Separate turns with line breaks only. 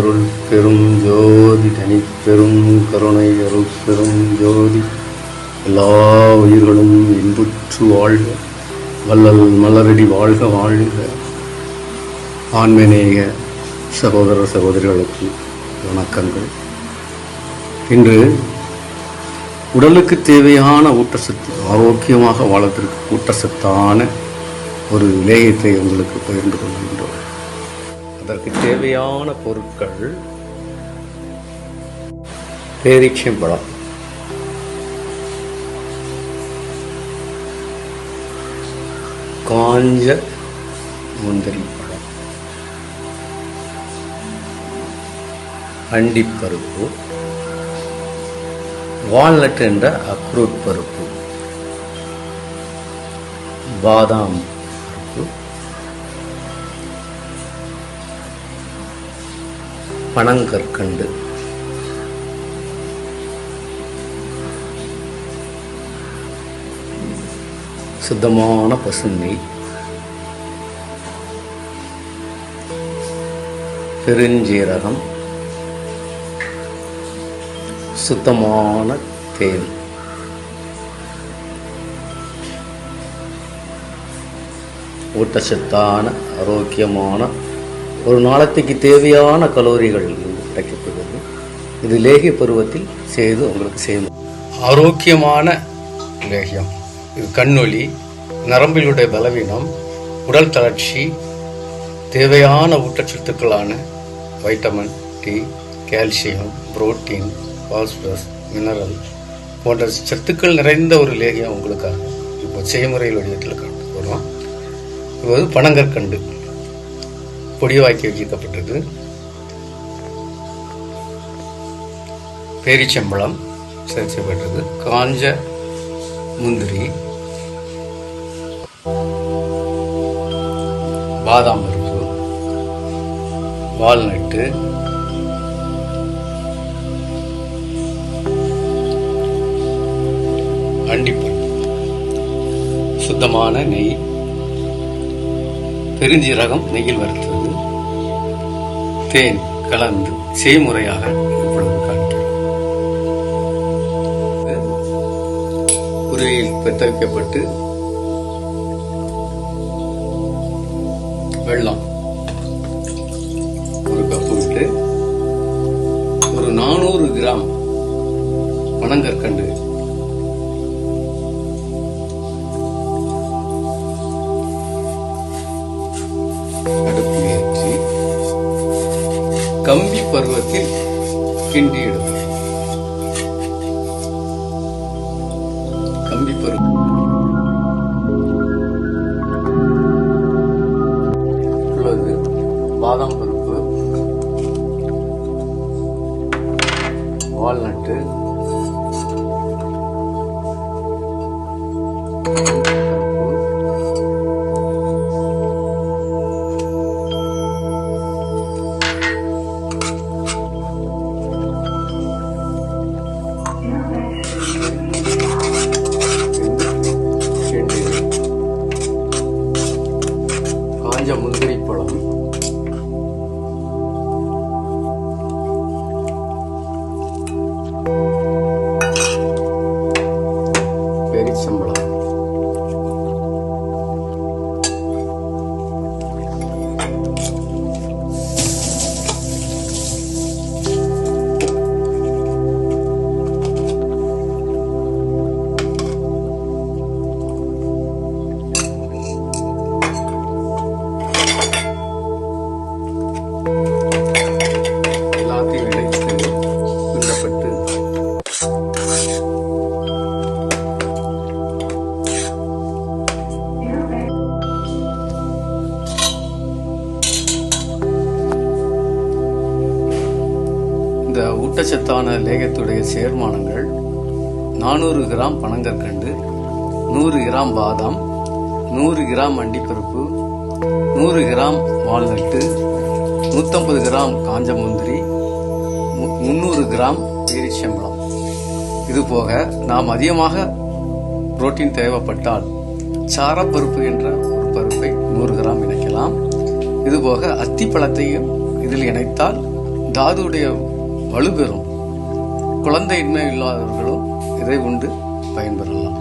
அருள் பெரும் ஜோதி தனிப்பெரும் கருணை அருள் பெரும் ஜோதி எல்லா உயிர்களும் இன்புற்று வாழ்க, வள்ளல் மலரடி வாழ்க வாழ்க. ஆன்மீக சகோதர சகோதரிகளுக்கு வணக்கங்கள். இன்று உடலுக்கு தேவையான ஊட்டச்சத்து, ஆரோக்கியமாக வாழத்திற்கு ஊட்டச்சத்தான ஒரு லேயத்தை உங்களுக்கு பகிர்ந்து கொள்கின்றோம். அதற்கு தேவையான பொருட்கள்: பேரீச்சம்பழம், காஞ்ச முந்திரி பழம், அண்டிப்பருப்பு, வால்நட் என்ற அக்ரூட் பருப்பு, பாதாம் பருப்பு, பனங்கற்கண்டு, சுத்தமான பசுநெய், பெருஞ்சீரகம், சுத்தமான தேன், ஊட்டச்சத்தான ஆரோக்கியமான ஒரு நாளத்துக்கு தேவையான கலோரிகள் கிடைக்கப்படுகிறது. இது லேகிய பருவத்தில் செய்து உங்களுக்கு செய்யணும். ஆரோக்கியமான லேகியம் இது கண்ணொளி, நரம்பிலுடைய பலவீனம், உடல் தளர்ச்சி, தேவையான ஊட்டச்சத்துக்களான vitamin D, calcium, protein, phosphorus, mineral போன்ற சத்துக்கள் நிறைந்த ஒரு லேகியம் உங்களுக்காக இப்போ செய்முறையில் வடிவத்தில் காட்டு போகிறோம். இப்போது பனங்கற்கண்டு பொடிவாக்கி வச்சிக்கப்பட்டது, பேரிச்சம்பழம் சேர்க்கப்பட்டது, காஞ்ச முந்திரி, பாதாம் பருப்பு, வால்நட்டு, அண்டிப்பருப்பு, சுத்தமான நெய், பெருஞ்சீரகம் நெய்யில் வறுத்தது, தேன் கலந்து செய்முறையாக இப்பொழுது காட்டுகிறோம். குருவியில் பெத்தரிக்கப்பட்டு வெல்லம் ஒரு கப்பு விட்டு ஒரு 400 கிராம் பனங்கற்கண்டு அடுப்பில் ஏற்றி கம்பி பருவத்தில் கிண்டி எடுக்கும். கம்பி பருப்பு உள்ளது, பாதாம் பருப்பு, வால்நட்டு, காஞ்ச முந்திரி பழம், பேரிச்சம்பழம், எல்லாத்தையும் இணைத்து கிண்டப்பட்டு இந்த ஊட்டச்சத்தான லேகத்துடைய சேர்மானங்கள்: 400 கிராம் பனங்கற்கண்டு, 100 கிராம் பாதாம், 100 கிராம் அண்டிப்பருப்பு, 100 கிராம் வால்நட்டு, 150 கிராம் காஞ்ச முந்திரி, 300 கிராம் பேரிச்சம்பழம். இதுபோக நாம் அதிகமாக புரோட்டீன் தேவைப்பட்டால் சாரப்பருப்பு என்ற ஒரு பருப்பை 100 கிராம் இணைக்கலாம். இதுபோக அத்திப்பழத்தையும் இதில் இணைத்தால் தாதுடைய வலுப்பெறும். குழந்தையின்மை இல்லாதவர்களும் இதை உண்டு பயன்பெறலாம்.